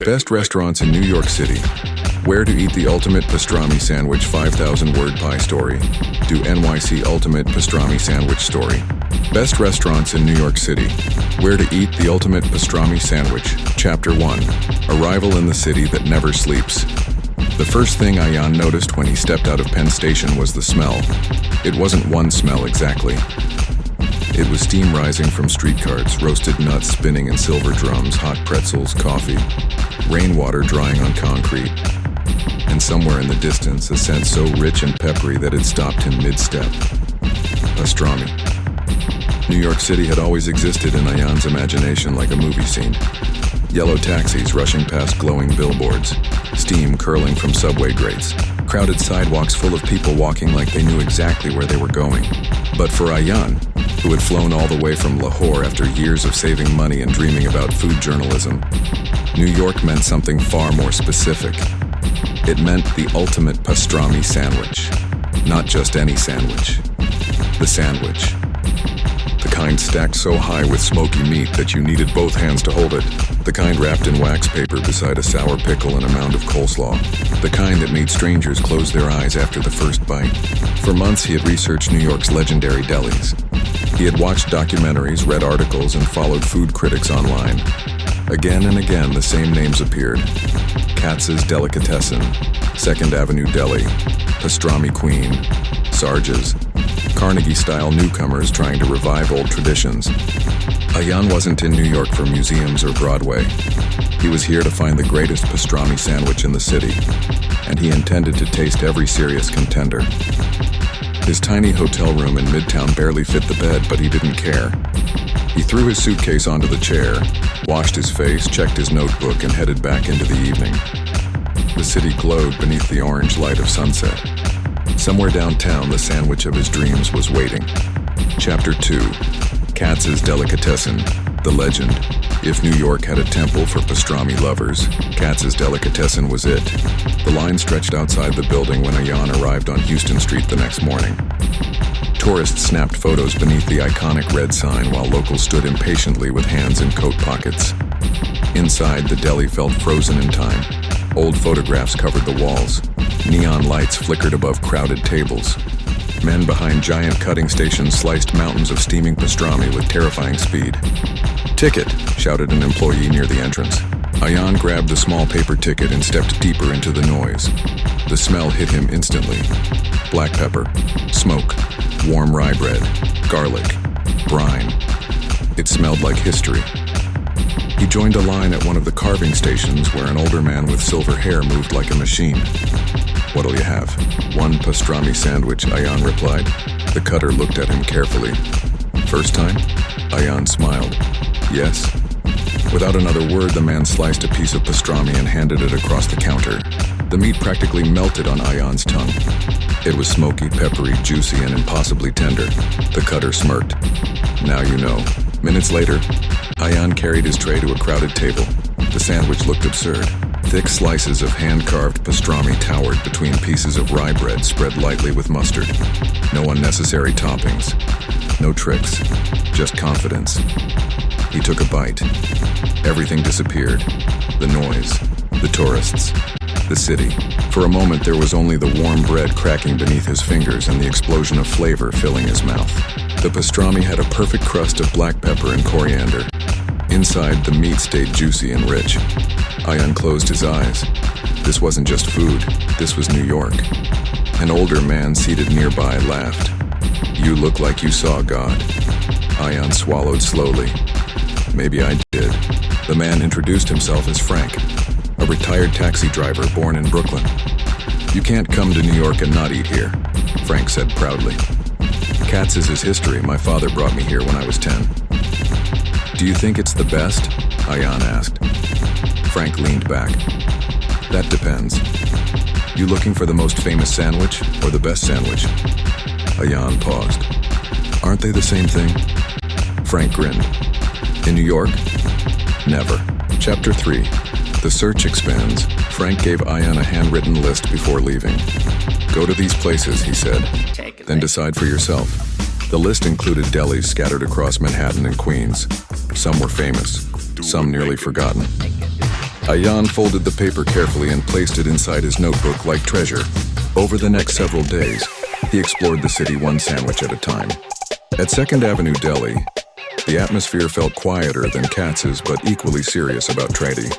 Best restaurants in New York City. Where to eat the ultimate pastrami sandwich 5,000-word pie story. Do NYC ultimate pastrami sandwich story. Best restaurants in New York City. Where to eat the ultimate pastrami sandwich. Chapter 1. Arrival in the city that never sleeps. The first thing Ayan noticed when he stepped out of Penn Station was the smell. It wasn't one smell exactly. It was steam rising from street carts, roasted nuts spinning in silver drums, hot pretzels, coffee, rainwater drying on concrete, and somewhere in the distance, a scent so rich and peppery that it stopped him mid-step. Pastrami. New York City had always existed in Ayan's imagination like a movie scene. Yellow taxis rushing past glowing billboards, steam curling from subway grates, crowded sidewalks full of people walking like they knew exactly where they were going. But for Ayan, who had flown all the way from Lahore after years of saving money and dreaming about food journalism, New York meant something far more specific. It meant the ultimate pastrami sandwich. Not just any sandwich. The sandwich. The kind stacked so high with smoky meat that you needed both hands to hold it. The kind wrapped in wax paper beside a sour pickle and a mound of coleslaw. The kind that made strangers close their eyes after the first bite. For months he had researched New York's legendary delis. He had watched documentaries, read articles, and followed food critics online. Again and again, the same names appeared. Katz's Delicatessen, 2nd Avenue Deli, Pastrami Queen, Sarge's, Carnegie-style newcomers trying to revive old traditions. Ayan wasn't in New York for museums or Broadway. He was here to find the greatest pastrami sandwich in the city, and he intended to taste every serious contender. His tiny hotel room in Midtown barely fit the bed, but he didn't care. He threw his suitcase onto the chair, washed his face, checked his notebook, and headed back into the evening. The city glowed beneath the orange light of sunset. Somewhere downtown, the sandwich of his dreams was waiting. Chapter 2. Katz's Delicatessen, the legend. If New York had a temple for pastrami lovers, Katz's Delicatessen was it. The line stretched outside the building when Ayan arrived on Houston Street the next morning. Tourists snapped photos beneath the iconic red sign while locals stood impatiently with hands in coat pockets. Inside, the deli felt frozen in time. Old photographs covered the walls. Neon lights flickered above crowded tables. Men behind giant cutting stations sliced mountains of steaming pastrami with terrifying speed. "Ticket!" shouted an employee near the entrance. Ayan grabbed the small paper ticket and stepped deeper into the noise. The smell hit him instantly. Black pepper, smoke, warm rye bread, garlic, brine. It smelled like history. He joined a line at one of the carving stations where an older man with silver hair moved like a machine. "What'll you have?" "One pastrami sandwich," Ayan replied. The cutter looked at him carefully. "First time?" Ayan smiled. "Yes." Without another word, the man sliced a piece of pastrami and handed it across the counter. The meat practically melted on Ayan's tongue. It was smoky, peppery, juicy, and impossibly tender. The cutter smirked. "Now you know." Minutes later, Ayan carried his tray to a crowded table. The sandwich looked absurd. Thick slices of hand-carved pastrami towered between pieces of rye bread spread lightly with mustard. No unnecessary toppings. No tricks. Just confidence. He took a bite. Everything disappeared. The noise. The tourists. The city. For a moment, there was only the warm bread cracking beneath his fingers and the explosion of flavor filling his mouth. The pastrami had a perfect crust of black pepper and coriander. Inside, the meat stayed juicy and rich. Ayan closed his eyes. This wasn't just food. This was New York. An older man seated nearby laughed. "You look like you saw God." Ayan swallowed slowly. "Maybe I did." The man introduced himself as Frank, a retired taxi driver born in Brooklyn. "You can't come to New York and not eat here," Frank said proudly. "Katz's is history. My father brought me here when I was 10. "Do you think it's the best?" Ayan asked. Frank leaned back. "That depends. You looking for the most famous sandwich or the best sandwich?" Ayan paused. "Aren't they the same thing?" Frank grinned. "In New York? Never." Chapter 3. The search expands. Frank gave Ayan a handwritten list before leaving. "Go to these places," he said. "Then decide for yourself." The list included delis scattered across Manhattan and Queens. Some were famous, some nearly forgotten. Ayan folded the paper carefully and placed it inside his notebook like treasure. Over the next several days, he explored the city one sandwich at a time. At 2nd Avenue Deli, the atmosphere felt quieter than Katz's but equally serious about trading.